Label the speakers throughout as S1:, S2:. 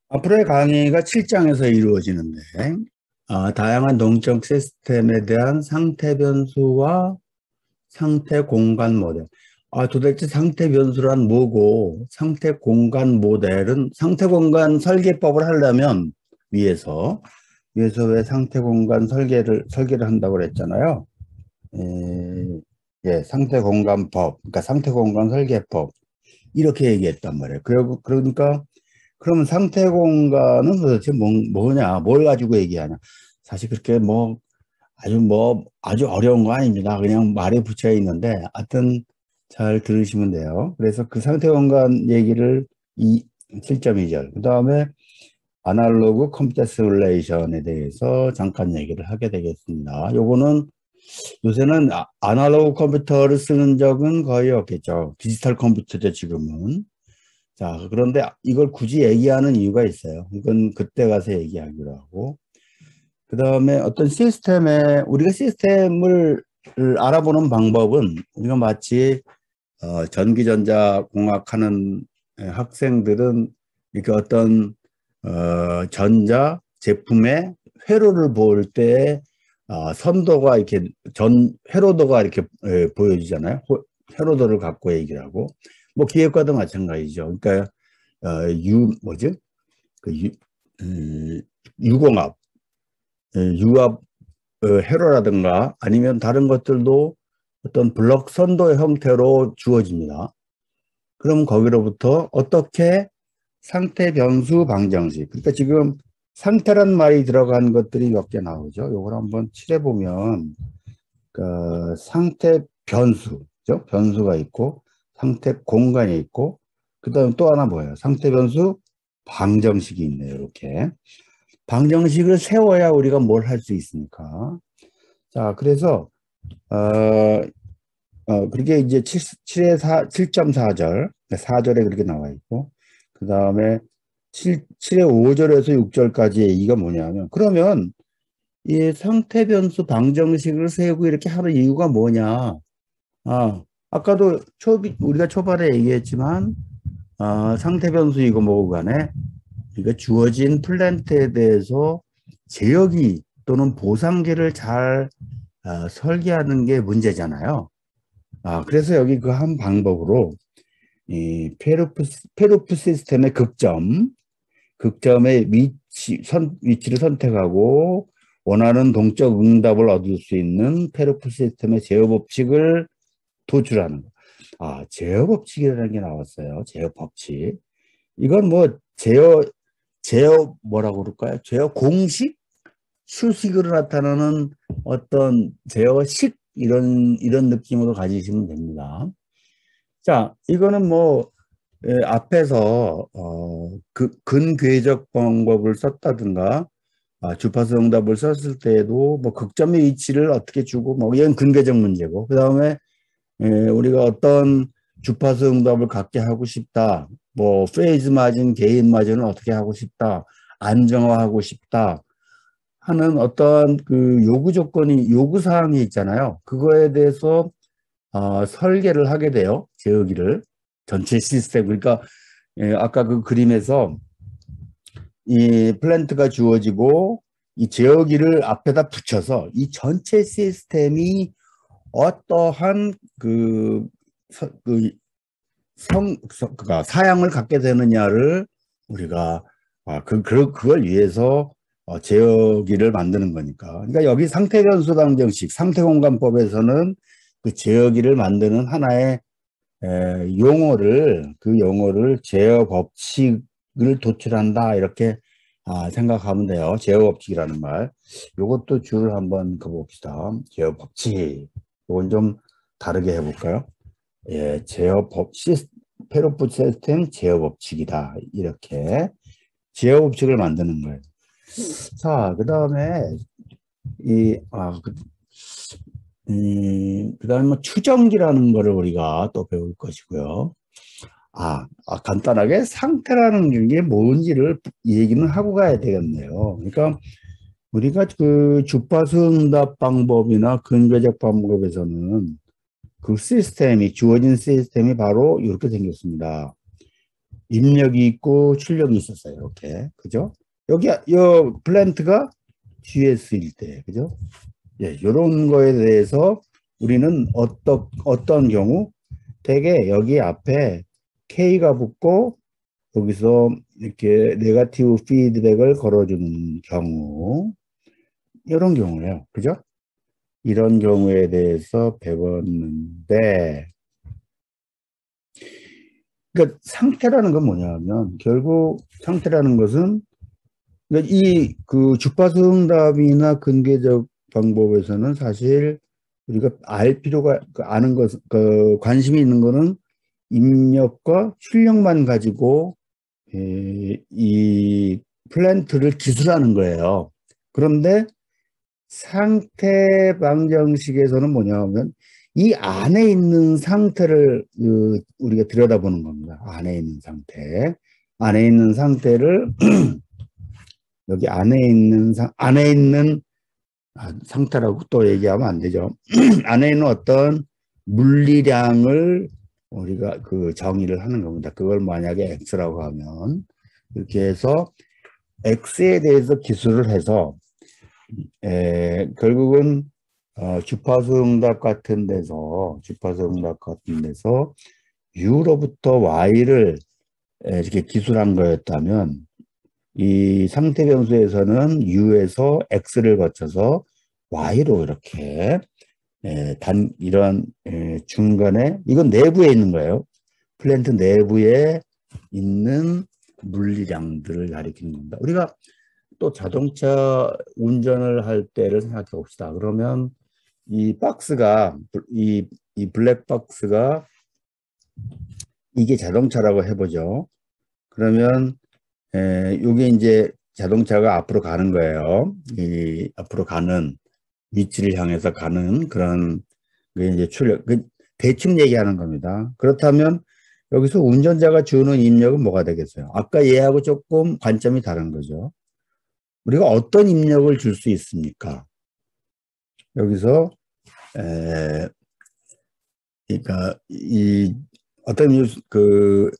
S1: 앞으로의 강의가 7장에서 이루어지는데, 다양한 동적 시스템에 대한 상태 변수와 상태 공간 모델. 도대체 상태 변수란 뭐고, 상태 공간 모델은 상태 공간 설계법을 하려면 위에서 왜 상태 공간 설계를 한다고 그랬잖아요. 에, 예, 상태 공간법, 그러니까 상태 공간 설계법. 이렇게 얘기했단 말이에요. 그러니까 그러면 상태 공간은 도대체 뭐냐? 뭘 가지고 얘기하냐? 사실 그렇게 아주 어려운 거 아닙니다. 그냥 말에 붙여 있는데 하여튼 잘 들으시면 돼요. 그래서 그 상태 공간 얘기를 7.2절. 그다음에 아날로그 컴퓨터 시뮬레이션에 대해서 잠깐 얘기를 하게 되겠습니다. 요거는 요새는 아날로그 컴퓨터를 쓰는 적은 거의 없겠죠. 디지털 컴퓨터죠, 지금은. 자, 그런데 이걸 굳이 얘기하는 이유가 있어요. 이건 그때 가서 얘기하기로 하고. 그 다음에 어떤 우리가 시스템을 알아보는 방법은 우리가 마치 전기전자공학하는 학생들은 이렇게 어떤 전자 제품의 회로를 볼 때 선도가 이렇게 회로도가 이렇게 보여지잖아요. 회로도를 갖고 얘기를 하고 뭐 기획과도 마찬가지죠. 그러니까 뭐지? 그 유공합, 유압 회로라든가 아니면 다른 것들도 어떤 블록 선도 형태로 주어집니다. 그럼 거기로부터 어떻게 상태 변수 방정식. 그러니까 지금 상태란 말이 들어간 것들이 몇 개 나오죠. 요걸 한번 칠해 보면 그 상태 변수죠. 변수가 있고 상태 공간이 있고 그다음 또 하나 뭐예요? 상태 변수 방정식이 있네요. 이렇게 방정식을 세워야 우리가 뭘 할 수 있으니까. 자, 그래서 그렇게 이제 7.4절 4절에 그렇게 나와 있고 그 다음에 7의 5절에서 6절까지 얘기가 뭐냐면 그러면 이 상태 변수 방정식을 세우고 이렇게 하는 이유가 뭐냐? 아까도 우리가 초반에 얘기했지만 상태 변수 이거 뭐고 간에 그러니까 주어진 플랜트에 대해서 제어기 또는 보상기를 잘 설계하는 게 문제잖아요. 그래서 여기 그 한 방법으로 이 페루프 시스템의 극점의 위치를 선택하고 원하는 동적 응답을 얻을 수 있는 페루프 시스템의 제어 법칙을 도출하는 거. 제어 법칙이라는 게 나왔어요. 제어 법칙. 이건 뭐 제어 뭐라고 그럴까요? 제어 공식? 수식으로 나타나는 어떤 제어식 이런 느낌으로 가지시면 됩니다. 자, 이거는 뭐 앞에서 그 근궤적 방법을 썼다든가 주파수 응답을 썼을 때에도 뭐 극점의 위치를 어떻게 주고 뭐 이건 근궤적 문제고 그다음에 우리가 어떤 주파수 응답을 갖게 하고 싶다. 뭐 페이즈 마진, 게인 마진을 어떻게 하고 싶다. 안정화하고 싶다. 하는 어떤 그 요구 사항이 있잖아요. 그거에 대해서 설계를 하게 돼요. 제어기를 전체 시스템. 그러니까 아까 그 그림에서 이 플랜트가 주어지고 이 제어기를 앞에다 붙여서 이 전체 시스템이 어떠한 그러니까 사양을 갖게 되느냐를 우리가 그걸 위해서 제어기를 만드는 거니까. 그러니까 여기 상태 변수 방정식, 상태 공간법에서는 그 제어기를 만드는 하나의 그 용어를 제어 법칙을 도출한다 이렇게 생각하면 돼요. 제어 법칙이라는 말. 이것도 줄 한번 그어봅시다. 제어 법칙. 이건 좀 다르게 해볼까요? 예, 페로프 시스템 제어 법칙이다. 이렇게 제어 법칙을 만드는 거예요. 자, 그 다음에 그다음에 뭐 추정기라는 거를 우리가 또 배울 것이고요. 간단하게 상태라는 게 뭔지를 얘기는 하고 가야 되겠네요. 그러니까 우리가 그 주파수 응답 방법이나 근궤적 방법에서는 그 주어진 시스템이 바로 이렇게 생겼습니다. 입력이 있고 출력이 있었어요. 이렇게. 그죠? 여기, 요 플랜트가 GS일 때. 그죠? 예, 이런 거에 대해서 우리는 어떤 경우 되게 여기 앞에 K가 붙고 여기서 이렇게 네거티브 피드백을 걸어주는 경우 이런 경우예요. 그죠? 이런 경우에 대해서 배웠는데 그러니까 상태라는 건 뭐냐면 결국 상태라는 것은 그러니까 이 그 주파수 응답이나 근계적 방법에서는 사실 우리가 알 필요가 아는 것 관심이 있는 거는 입력과 출력만 가지고 이 플랜트를 기술하는 거예요. 그런데 상태 방정식에서는 뭐냐면 이 안에 있는 상태를 우리가 들여다보는 겁니다. 안에 있는 상태. 안에 있는 상태를 여기 안에 있는 상태라고 또 얘기하면 안 되죠. 안에 있는 어떤 물리량을 우리가 그 정의를 하는 겁니다. 그걸 만약에 X라고 하면 이렇게 해서 X에 대해서 기술을 해서 결국은 주파수 응답 같은 데서 U로부터 Y를 이렇게 기술한 거였다면 이 상태 변수에서는 U에서 X를 거쳐서 Y로 이렇게 이런 중간에 이건 내부에 있는 거예요. 플랜트 내부에 있는 물리량들을 가리키는 겁니다. 우리가 또 자동차 운전을 할 때를 생각해 봅시다. 그러면 이 박스가 이 블랙박스가 이게 자동차라고 해보죠. 그러면 이게 이제 자동차가 앞으로 가는 거예요. 이 앞으로 가는 위치를 향해서 가는 그런 게 이제 출력 대충 얘기하는 겁니다. 그렇다면 여기서 운전자가 주는 입력은 뭐가 되겠어요? 아까 얘하고 조금 관점이 다른 거죠. 우리가 어떤 입력을 줄 수 있습니까? 여기서 그러니까 이 어떤 그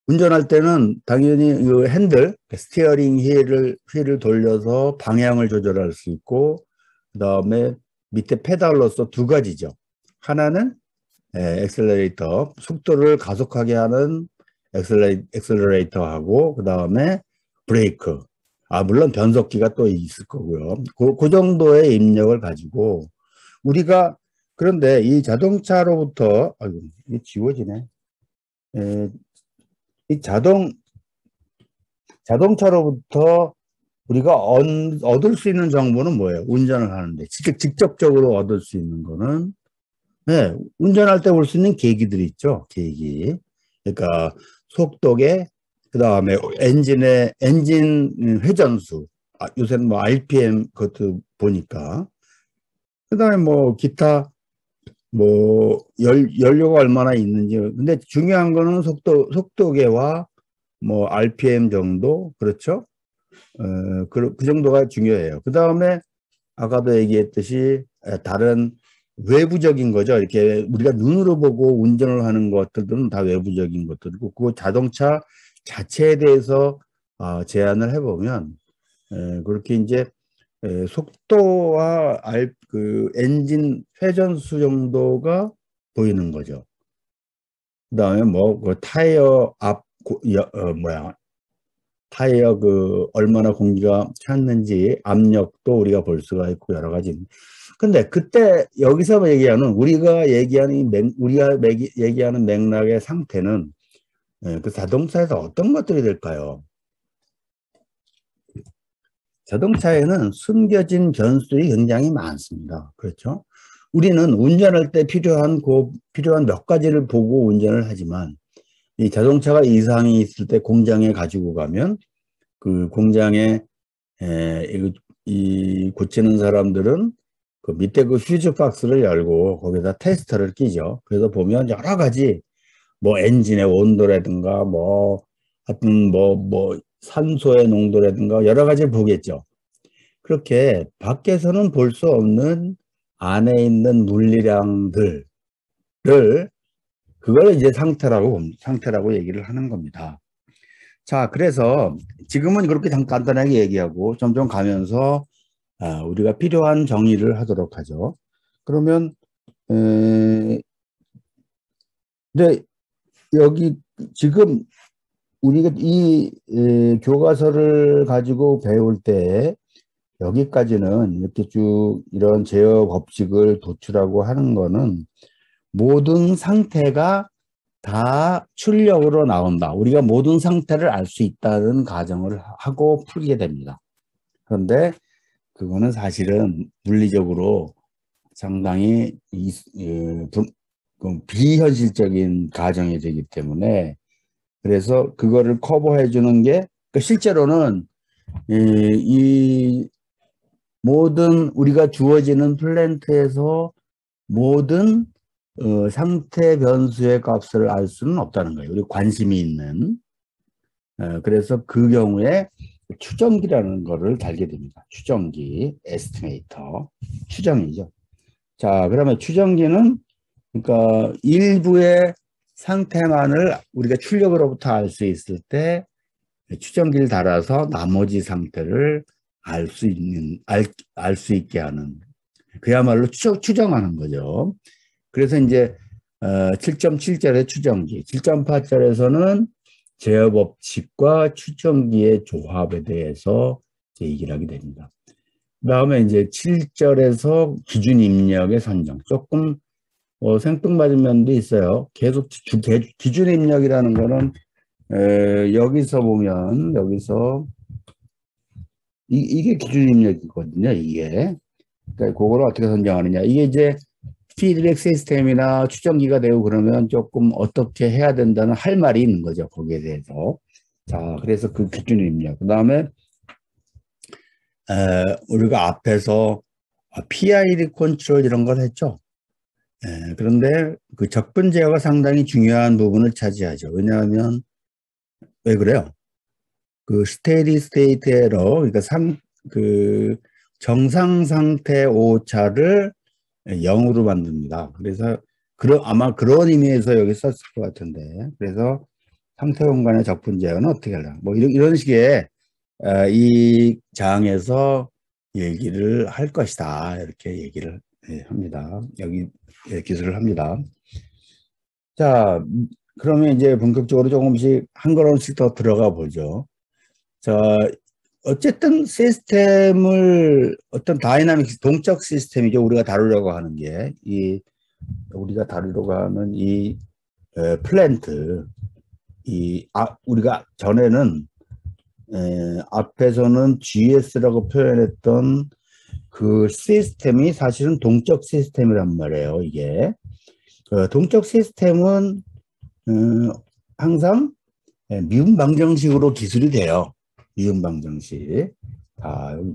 S1: 운전할 때는 당연히 이 핸들, 스티어링 휠을 돌려서 방향을 조절할 수 있고, 그 다음에 밑에 페달로서 두 가지죠. 하나는 엑셀러레이터, 속도를 가속하게 하는 엑셀러레이터하고, 그 다음에 브레이크. 물론 변속기가 또 있을 거고요. 그 정도의 입력을 가지고, 우리가, 그런데 이 자동차로부터, 아이고, 이게 지워지네. 이 자동차로부터 우리가 얻을 수 있는 정보는 뭐예요? 운전을 하는데. 직접적으로 얻을 수 있는 거는, 네, 운전할 때 볼 수 있는 계기들이 있죠. 계기. 그러니까 속도계, 그 다음에 엔진 회전수. 요새는 뭐 RPM 그것도 보니까. 그 다음에 뭐 기타 뭐 연료가 얼마나 있는지. 근데 중요한 거는 속도계와 뭐 RPM 정도, 그렇죠? 그 정도가 중요해요. 그 다음에 아까도 얘기했듯이 다른 외부적인 거죠. 이렇게 우리가 눈으로 보고 운전을 하는 것들은 다 외부적인 것들이고, 그 자동차 자체에 대해서 제한을 해보면 그렇게 이제 속도와 그 엔진 회전수 정도가 보이는 거죠. 그 다음에 뭐 그 타이어 타이어 얼마나 공기가 찼는지 압력도 우리가 볼 수가 있고 여러 가지. 근데 그때 여기서 얘기하는 우리가 얘기하는 맥락의 상태는 그 자동차에서 어떤 것들이 될까요? 자동차에는 숨겨진 변수들이 굉장히 많습니다. 그렇죠? 우리는 운전할 때 필요한 몇 가지를 보고 운전을 하지만 이 자동차가 이상이 있을 때 공장에 가지고 가면 그 공장에 이 고치는 사람들은 그 밑에 그 퓨즈 박스를 열고 거기다 테스터를 끼죠. 그래서 보면 여러 가지 뭐 엔진의 온도라든가 뭐 하여튼 뭐 산소의 농도라든가 여러 가지를 보겠죠. 그렇게 밖에서는 볼 수 없는 안에 있는 물리량들을 그걸 이제 상태라고 얘기를 하는 겁니다. 자, 그래서 지금은 그렇게 간단하게 얘기하고 점점 가면서 우리가 필요한 정의를 하도록 하죠. 그러면 근데 여기 지금 우리가 이 교과서를 가지고 배울 때 여기까지는 이렇게 쭉 이런 제어 법칙을 도출하고 하는 거는 모든 상태가 다 출력으로 나온다. 우리가 모든 상태를 알 수 있다는 가정을 하고 풀게 됩니다. 그런데 그거는 사실은 물리적으로 상당히 비현실적인 가정이 되기 때문에 그래서 그거를 커버해 주는 게 실제로는 이 모든 우리가 주어지는 플랜트에서 모든 상태 변수의 값을 알 수는 없다는 거예요. 우리 관심이 있는. 그래서 그 경우에 추정기라는 거를 달게 됩니다. 추정기, 에스티메이터, 추정이죠. 자, 그러면 추정기는 그러니까 일부의 상태만을 우리가 출력으로부터 알 수 있을 때 추정기를 달아서 나머지 상태를 알 수 있게 하는 그야말로 추정하는 거죠. 그래서 이제 7.7절의 추정기, 7.8절에서는 제어 법칙과 추정기의 조합에 대해서 얘기를 하게 됩니다. 그 다음에 이제 7절에서 기준 입력의 선정. 조금 생뚱맞은 면도 있어요. 계속 기준 입력이라는 거는 여기서 보면 여기서 이게 기준 입력이거든요. 이게. 그러니까 그거를 어떻게 선정하느냐. 이게 이제 피드백 시스템이나 추정기가 되고 그러면 조금 어떻게 해야 된다는 할 말이 있는 거죠. 거기에 대해서. 자, 그래서 그 기준 입력. 그 다음에 우리가 앞에서 PID 컨트롤 이런 걸 했죠. 그런데 그 적분 제어가 상당히 중요한 부분을 차지하죠. 왜냐하면 왜 그래요? 그 스테디 스테이트 에러, 그러니까 그 정상 상태 오차를 0으로 만듭니다. 그래서 아마 그런 의미에서 여기 썼을 것 같은데, 그래서 상태 공간의 적분 제어는 어떻게 하려나? 뭐 이런 식의 이 장에서 얘기를 할 것이다. 이렇게 얘기를 합니다. 여기 기술을 합니다. 자, 그러면 이제 본격적으로 조금씩 한 걸음씩 더 들어가 보죠. 자, 어쨌든 시스템을 어떤 다이나믹 동적 시스템이죠. 우리가 다루려고 하는 게 우리가 다루려고 하는 이 플랜트 우리가 전에는 앞에서는 GS라고 표현했던 그 시스템이 사실은 동적 시스템이란 말이에요. 이게 동적 시스템은 항상 미분 방정식으로 기술이 돼요. 미분 방정식.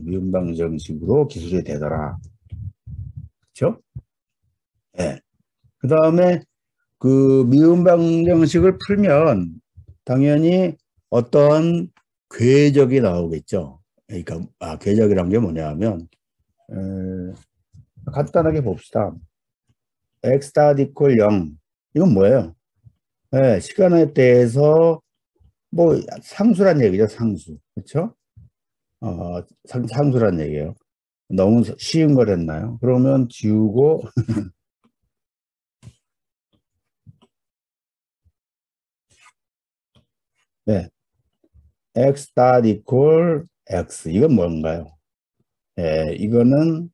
S1: 미분 방정식으로 기술이 되더라. 그렇죠? 네. 그 다음에 그 미분 방정식을 풀면 당연히 어떤 궤적이 나오겠죠. 그러니까 궤적이란 게 뭐냐면 간단하게 봅시다. x = 0. 이건 뭐예요? 네, 시간에 대해서 뭐 상수란 얘기죠. 상수. 그렇죠? 상수란 얘기예요. 너무 쉬운 걸 했나요? 그러면 지우고 네. x = x. 이건 뭔가요? 이거는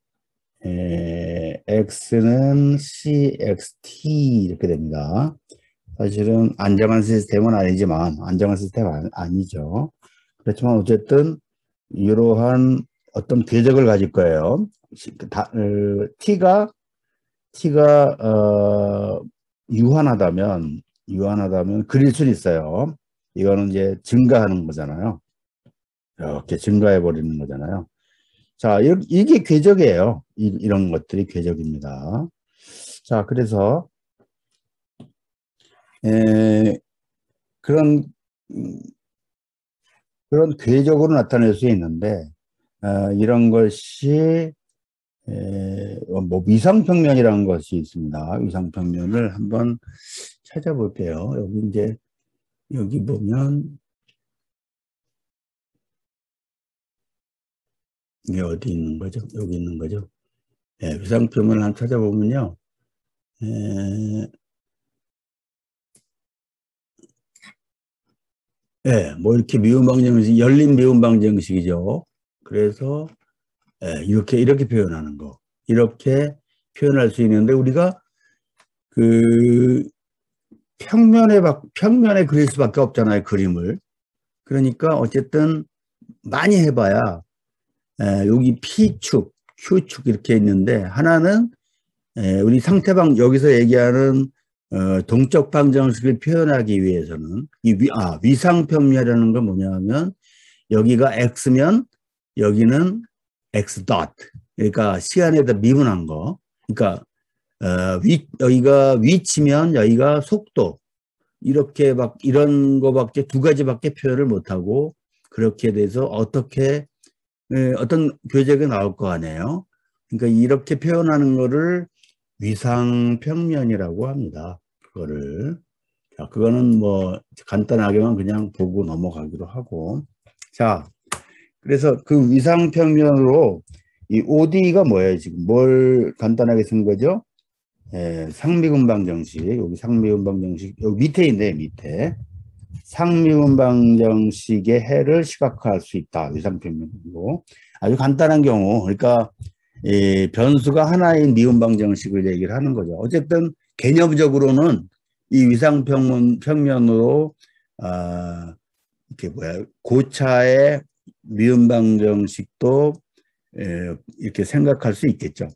S1: x는 cxt 이렇게 됩니다. 사실은 안정한 시스템은 아니지만 안정한 시스템 아니죠. 그렇지만 어쨌든 이러한 어떤 궤적을 가질 거예요. t가 유한하다면 그릴 수는 있어요. 이거는 이제 증가하는 거잖아요. 이렇게 증가해 버리는 거잖아요. 자, 이게 궤적이에요. 이런 것들이 궤적입니다. 자, 그래서 그런 궤적으로 나타낼 수 있는데 이런 것이 뭐 위상평면이라는 것이 있습니다. 위상평면을 한번 찾아볼게요. 여기 이제 여기 보면 이게 어디 있는 거죠? 여기 있는 거죠. 위상평면을 한번 찾아보면요. 뭐 이렇게 미분방정식, 열린 미분방정식이죠. 그래서 이렇게 표현하는 거. 이렇게 표현할 수 있는데 우리가 그 평면에 그릴 수밖에 없잖아요, 그림을. 그러니까 어쨌든 많이 해봐야 여기 P축, Q축 이렇게 있는데 하나는 우리 상태방 여기서 얘기하는 동적 방정식을 표현하기 위해서는 위상평면이라는 건 뭐냐면 여기가 x면 여기는 x 닷 그러니까 시간에다 미분한 거 그러니까 여기가 위치면 여기가 속도 이렇게 막 이런 거밖에 두 가지밖에 표현을 못하고 그렇게 돼서 어떤 교재가 나올 거 아니에요. 그러니까 이렇게 표현하는 거를 위상평면이라고 합니다. 그거를. 자, 그거는 뭐 간단하게만 그냥 보고 넘어가기로 하고. 자, 그래서 그 위상평면으로 이 OD가 뭐예요? 지금 뭘 간단하게 쓴 거죠? 상미분방정식. 여기 상미분방정식. 여기 밑에 있네, 밑에. 상미분방정식의 해를 시각화할 수 있다. 위상평면으로. 아주 간단한 경우. 그러니까 이 변수가 하나인 미분방정식을 얘기를 하는 거죠. 어쨌든 개념적으로는 이 위상평면으로 이렇게 고차의 미분방정식도 이렇게 생각할 수 있겠죠.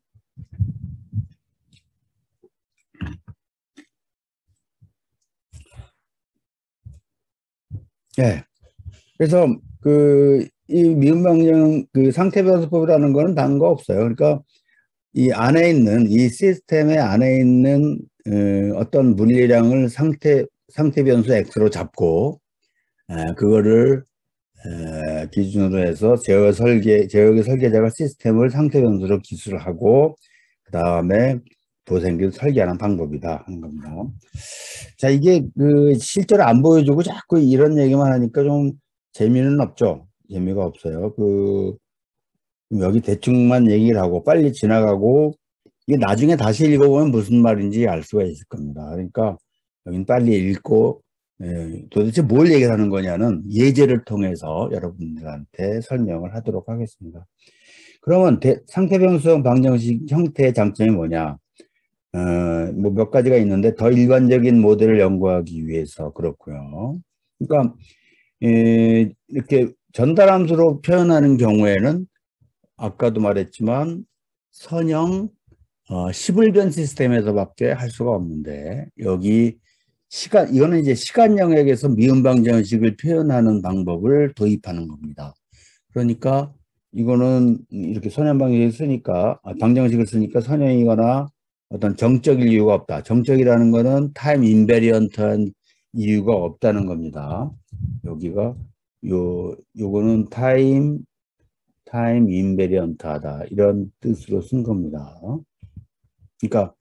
S1: 그래서 이 미분방정 상태변수법이라는 거는 다른 거 없어요. 그러니까 이 안에 있는 이 시스템의 안에 있는 어떤 물리량을 상태 변수 x로 잡고 그거를 기준으로 해서 제어의 설계자가 시스템을 상태 변수로 기술을 하고 그 다음에 도생기를 설계하는 방법이다 하는 겁니다. 자, 이게 실제로 안 보여주고 자꾸 이런 얘기만 하니까 좀 재미는 없죠. 재미가 없어요. 여기 대충만 얘기를 하고 빨리 지나가고 이게 나중에 다시 읽어보면 무슨 말인지 알 수가 있을 겁니다. 그러니까 여긴 빨리 읽고 도대체 뭘 얘기를 하는 거냐는 예제를 통해서 여러분들한테 설명을 하도록 하겠습니다. 그러면 상태변수형 방정식 형태의 장점이 뭐냐? 뭐 몇 가지가 있는데 더 일반적인 모델을 연구하기 위해서 그렇고요. 그러니까 이렇게 전달함수로 표현하는 경우에는 아까도 말했지만 선형 10을변 시스템에서밖에 할 수가 없는데 여기 이거는 이제 시간 영역에서 미분방정식을 표현하는 방법을 도입하는 겁니다. 그러니까 이거는 이렇게 선형방정식을 쓰니까 방정식을 쓰니까 선형이거나 어떤 정적일 이유가 없다. 정적이라는 거는 타임 인베리언트한 이유가 없다는 겁니다. 여기가 요거는 타임 인베리언트하다 이런 뜻으로 쓴 겁니다. 그러니까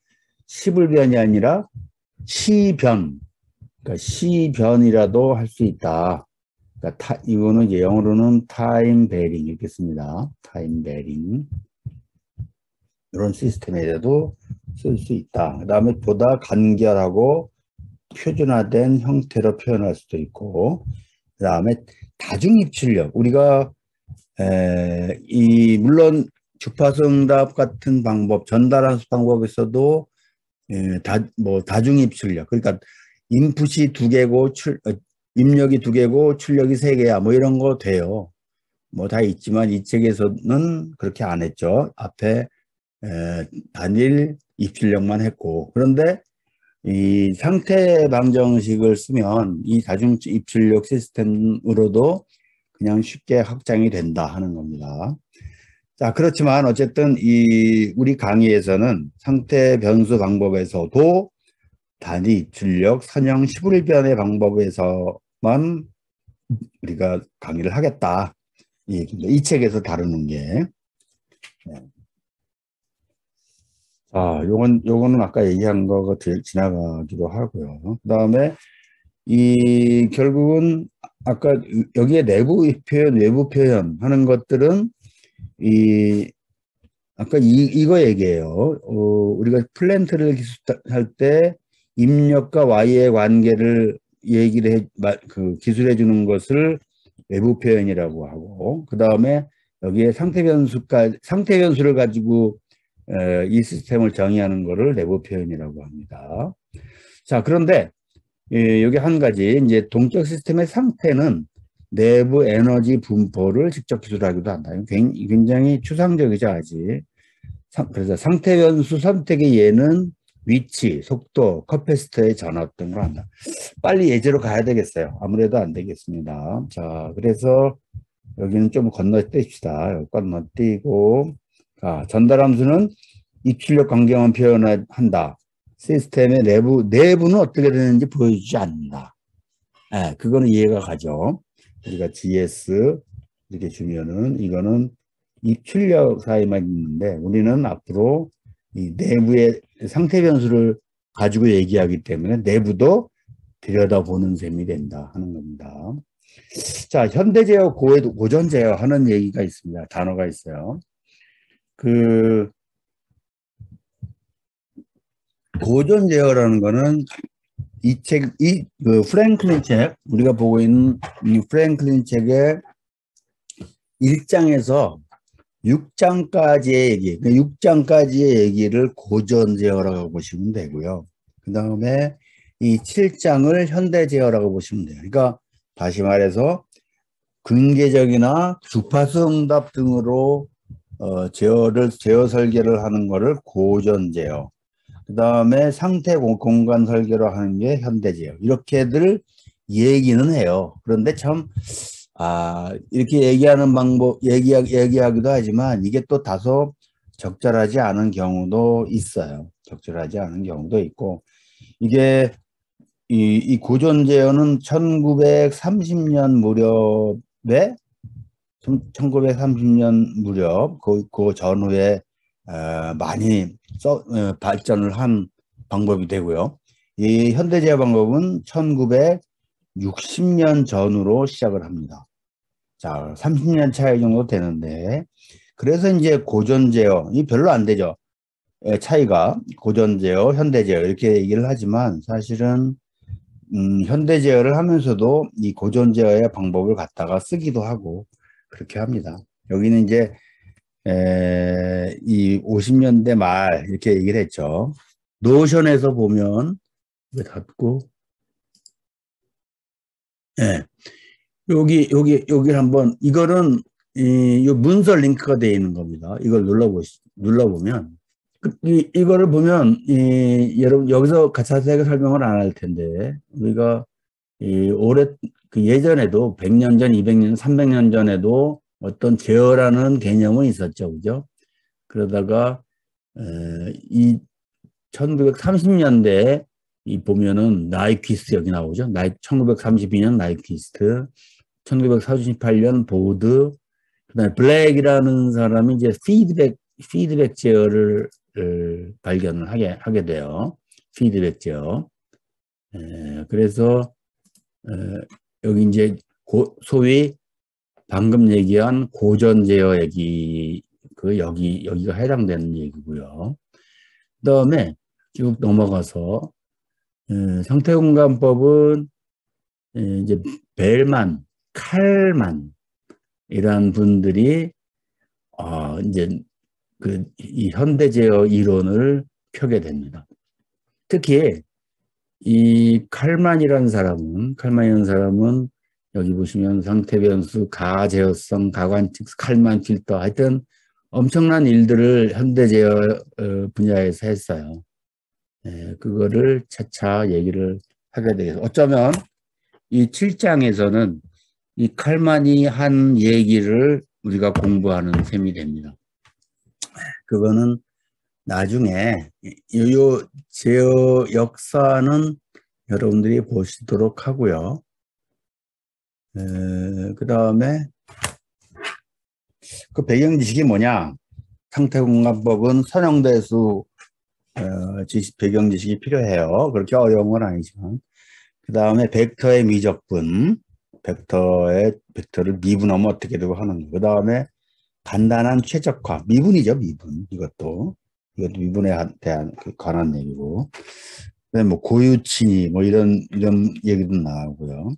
S1: 시불변이 아니라 시변, 그러니까 시변이라도 할 수 있다. 그러니까 이거는 이제 영어로는 타임 베링 이렇게 씁니다. 타임 베링 이런 시스템에도 쓸 수 있다. 그 다음에 보다 간결하고 표준화된 형태로 표현할 수도 있고, 그 다음에 다중입출력 우리가 물론 주파수응답 같은 방법, 전달함수 방법에서도 다중입출력, 그러니까 인풋이 2개고 입력이 2개고 출력이 3개야, 뭐 이런 거 돼요. 뭐 다 있지만 이 책에서는 그렇게 안 했죠. 앞에 단일 입출력만 했고, 그런데 이 상태 방정식을 쓰면 이 다중 입출력 시스템으로도 그냥 쉽게 확장이 된다 하는 겁니다. 자, 그렇지만 어쨌든 우리 강의에서는 상태 변수 방법에서도 단위 입출력, 선형 시불변의 방법에서만 우리가 강의를 하겠다. 이 책에서 다루는 게. 요거는 아까 얘기한 거가 지나가기도 하고요. 그 다음에 이 결국은 아까 여기에 내부 표현, 외부 표현 하는 것들은 이 아까 이거 얘기해요. 우리가 플랜트를 기술할 때 입력과 Y의 관계를 얘기를 기술해 주는 것을 외부 표현이라고 하고, 그 다음에 여기에 상태 변수를 가지고 이 시스템을 정의하는 것을 내부 표현이라고 합니다. 자, 그런데 여기 한 가지, 이제 동적 시스템의 상태는 내부 에너지 분포를 직접 기술하기도 한다. 굉장히 추상적이죠, 아직. 그래서 상태 변수 선택의 예는 위치, 속도, 커패시터의 전압 등으로 한다. 빨리 예제로 가야 되겠어요. 아무래도 안 되겠습니다. 자, 그래서 여기는 좀 건너뛰읍시다. 건너뛰고, 전달 함수는 입출력 관계만 표현한다. 시스템의 내부는 어떻게 되는지 보여주지 않는다. 그거는 이해가 가죠. 우리가 GS 이렇게 주면은 이거는 입출력 사이만 있는데 우리는 앞으로 이 내부의 상태 변수를 가지고 얘기하기 때문에 내부도 들여다보는 셈이 된다 하는 겁니다. 자, 현대 제어, 고전 제어 하는 얘기가 있습니다. 단어가 있어요. 고전 제어라는 거는 프랭클린 책, 우리가 보고 있는 이 프랭클린 책의 1장에서 6장까지의 얘기, 6장까지의 얘기를 고전 제어라고 보시면 되고요. 그 다음에 이 7장을 현대 제어라고 보시면 돼요. 그러니까 다시 말해서 근계적이나 주파수 응답 등으로 제어 설계를 하는 거를 고전 제어. 그 다음에 상태 공간 설계로 하는 게 현대 제어. 이렇게들 얘기는 해요. 그런데 참 이렇게 얘기하는 방법, 얘기하기도 하지만 이게 또 다소 적절하지 않은 경우도 있어요. 적절하지 않은 경우도 있고, 이게 이 고전 제어는 1930년 무렵에 1930년 무렵 그 전후에 많이 발전을 한 방법이 되고요. 이 현대 제어 방법은 1960년 전후로 시작을 합니다. 자, 30년 차이 정도 되는데, 그래서 이제 고전 제어, 이 별로 안 되죠. 차이가 고전 제어, 현대 제어 이렇게 얘기를 하지만 사실은 현대 제어를 하면서도 이 고전 제어의 방법을 갖다가 쓰기도 하고 그렇게 합니다. 여기는 이제 이 50년대 말 이렇게 얘기를 했죠. 노션에서 보면 이거 닫고 여기 한번 이거는 이 문서 링크가 되어 있는 겁니다. 이걸 눌러보면 이거를 보면 여러분 여기서 자세하게 설명을 안 할 텐데 우리가 예전에도 100년 전, 200년, 300년 전에도 어떤 제어라는 개념은 있었죠, 그죠? 그러다가 이 1930년대에 보면은 나이퀴스트 여기 나오죠. 1932년 나이퀴스트, 1948년 보드, 그다음에 블랙이라는 사람이 이제 피드백 제어를 발견을 하게 돼요. 피드백 제어. 그래서 여기 이제 소위 방금 얘기한 고전 제어 얘기 여기가 해당되는 얘기고요. 그다음에 쭉 넘어가서 상태공간법은 이제 벨만, 칼만 이런 분들이 이제 이 현대 제어 이론을 펴게 됩니다. 특히 이 칼만이라는 사람은 여기 보시면 상태 변수, 가제어성, 가관측, 칼만 필터 하여튼 엄청난 일들을 현대 제어 분야에서 했어요. 그거를 차차 얘기를 하게 되겠어요. 어쩌면 이 7장에서는 이 칼만이 한 얘기를 우리가 공부하는 셈이 됩니다. 그거는 나중에 요 제어 역사는 여러분들이 보시도록 하고요. 그 다음에 그 배경 지식이 뭐냐? 상태공간법은 선형대수 배경 지식이 필요해요. 그렇게 어려운 건 아니지만. 그 다음에 벡터의 미적분, 벡터를 미분하면 어떻게 되고 하는 거. 그 다음에 간단한 최적화, 미분이죠, 미분. 이것도 미분에 대한 관한 얘기고. 그다음에 뭐 고유친이 뭐 이런 얘기도 나오고요.